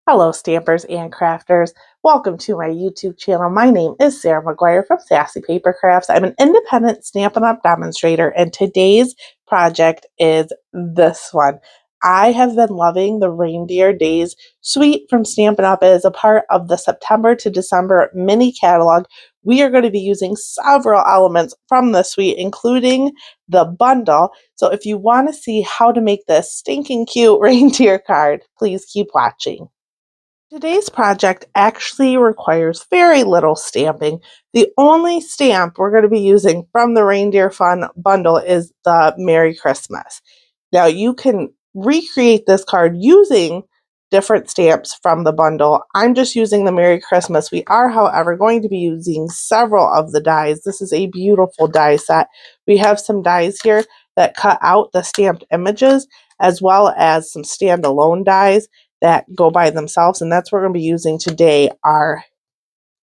Hello, stampers and crafters. Welcome to my YouTube channel. My name is Sarah McGuire from Sassy Paper Crafts. I'm an independent Stampin' Up! Demonstrator, and today's project is this one. I have been loving the Reindeer Days Suite from Stampin' Up! As a part of the September to December mini catalog. We are going to be using several elements from the suite, including the bundle. So if you want to see how to make this stinking cute reindeer card, please keep watching. Today's project actually requires very little stamping. The only stamp we're going to be using from the Reindeer Fun Bundle is the Merry Christmas. Now you can recreate this card using different stamps from the bundle. I'm just using the Merry Christmas. We are, however, going to be using several of the dies. This is a beautiful die set. We have some dies here that cut out the stamped images, as well as some standalone dies that go by themselves, and that's what we're going to be using today are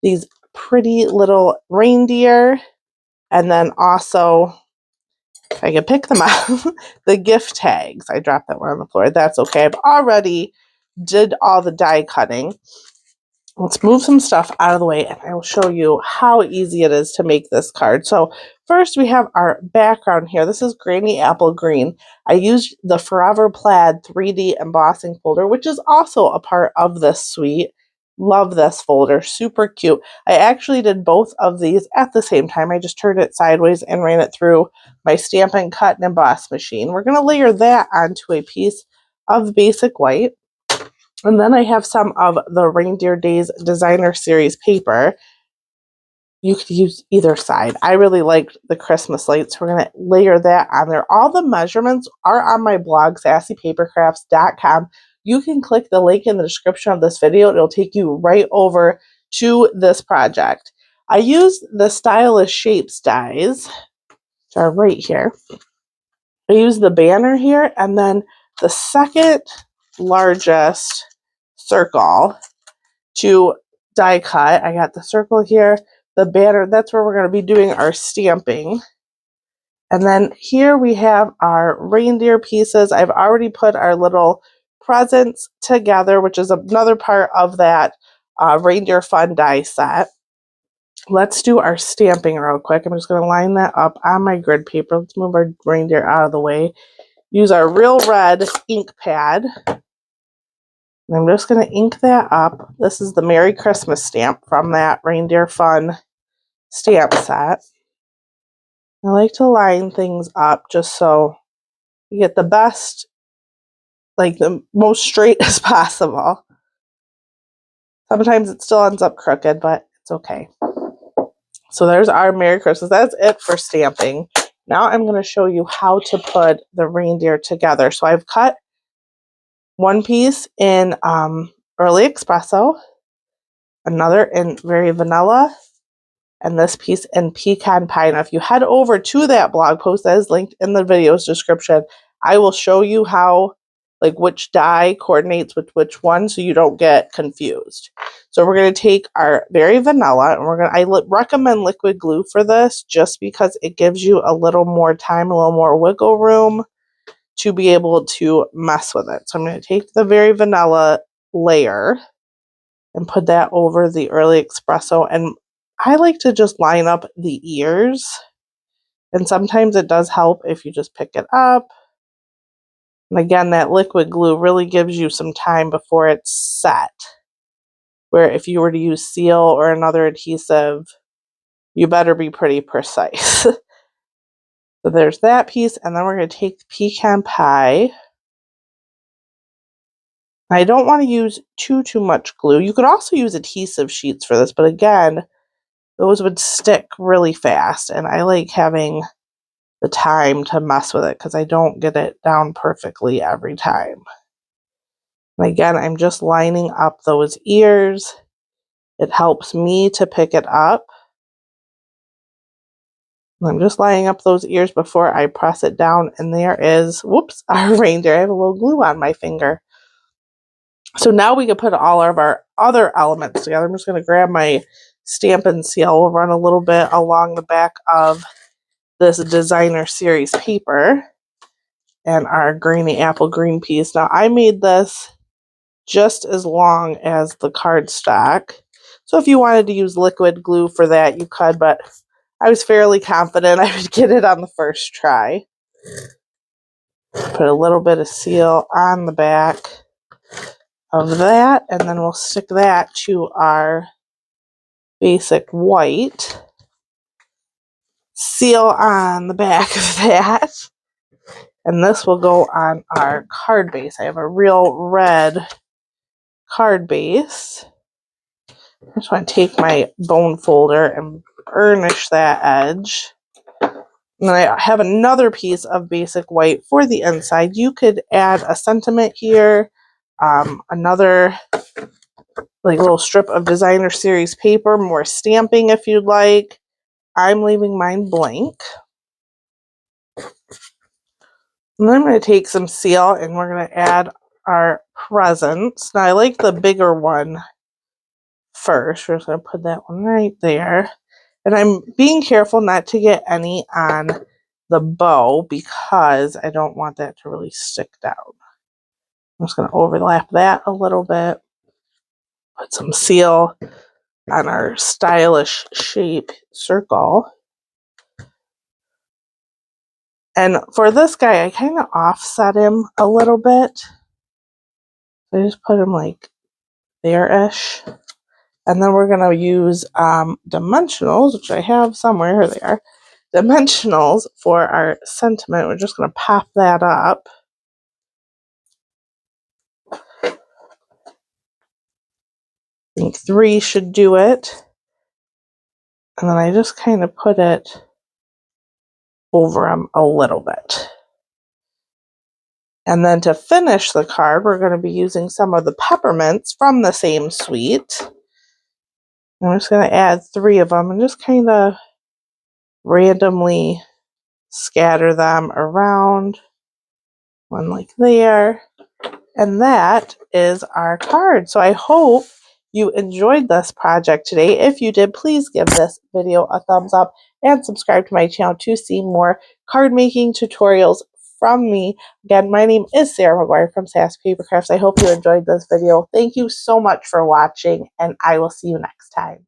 these pretty little reindeer, and then also, if I can pick them up, the gift tags. I dropped that one on the floor. That's okay. I've already did all the die cutting. Let's move some stuff out of the way, and I will show you how easy it is to make this card. So first we have our background here. This is Granny Apple Green. I used the Forever Plaid 3D embossing folder, which is also a part of this suite. Love this folder, super cute. I actually did both of these at the same time. I just turned it sideways and ran it through my Stampin' Cut and Emboss machine. We're going to layer that onto a piece of basic white. And then I have some of the Reindeer Days Designer Series paper. You could use either side. I really liked the Christmas lights. We're going to layer that on there. All the measurements are on my blog, sassypapercrafts.com. You can click the link in the description of this video. It'll take you right over to this project. I used the Stylish Shapes dies, which are right here. I used the banner here, and then the second largest circle to die cut. I got the circle here, the banner, that's where we're going to be doing our stamping. And then here we have our reindeer pieces. I've already put our little presents together, which is another part of that Reindeer Fun die set. Let's do our stamping real quick. I'm just going to line that up on my grid paper. Let's move our reindeer out of the way. Use our Real Red ink pad. And I'm just going to ink that up. This is the Merry Christmas stamp from that Reindeer Fun stamp set. I like to line things up just so you get the best, like the most straight as possible. Sometimes it still ends up crooked, but it's okay. So there's our Merry Christmas. That's it for stamping. Now I'm going to show you how to put the reindeer together. So I've cut one piece in Early Espresso, another in Very Vanilla, and this piece in Pecan Pie. Now, if you head over to that blog post that is linked in the video's description, I will show you how, like, which die coordinates with which one so you don't get confused. So we're going to take our Very Vanilla, and I recommend liquid glue for this just because it gives you a little more time, a little more wiggle room to be able to mess with it. So I'm going to take the Very Vanilla layer and put that over the Early Espresso, and I like to just line up the ears, and sometimes it does help if you just pick it up. And again, that liquid glue really gives you some time before it's set, where if you were to use seal or another adhesive, you better be pretty precise. So there's that piece, and then we're going to take the Pecan Pie. I don't want to use too much glue. You could also use adhesive sheets for this, but again, those would stick really fast, and I like having the time to mess with it because I don't get it down perfectly every time. And again, I'm just lining up those ears. It helps me to pick it up. And I'm just lining up those ears before I press it down, and there is, whoops, our reindeer. I have a little glue on my finger. So now we can put all of our other elements together. I'm just going to grab my Stampin' Seal. We'll run a little bit along the back of this Designer Series paper and our Granny Apple Green piece. Now I made this just as long as the cardstock. So if you wanted to use liquid glue for that, you could, but I was fairly confident I would get it on the first try. Put a little bit of seal on the back of that, and then we'll stick that to our basic white. Seal on the back of that. And this will go on our card base. I have a real red card base. I just want to take my bone folder and burnish that edge. And then I have another piece of basic white for the inside. You could add a sentiment here, another like little strip of designer series paper, more stamping if you'd like. I'm leaving mine blank. And then I'm going to take some seal and we're going to add our presents. Now I like the bigger one first. We're just going to put that one right there. And I'm being careful not to get any on the bow because I don't want that to really stick down. I'm just going to overlap that a little bit. Put some seal on our stylish shape circle. And for this guy, I kind of offset him a little bit. I just put him like there-ish. And then we're going to use dimensionals, which I have somewhere. Here they are. Dimensionals for our sentiment. We're just going to pop that up. I think 3 should do it. And then I just kind of put it over them a little bit. And then to finish the card, we're going to be using some of the peppermints from the same suite. I'm just going to add 3 of them and just kind of randomly scatter them around. One like there. And that is our card. So I hope you enjoyed this project today. If you did, please give this video a thumbs up and subscribe to my channel to see more card making tutorials from me. Again, my name is Sarah McGuire from Sassy Paper Crafts. I hope you enjoyed this video. Thank you so much for watching, and I will see you next time.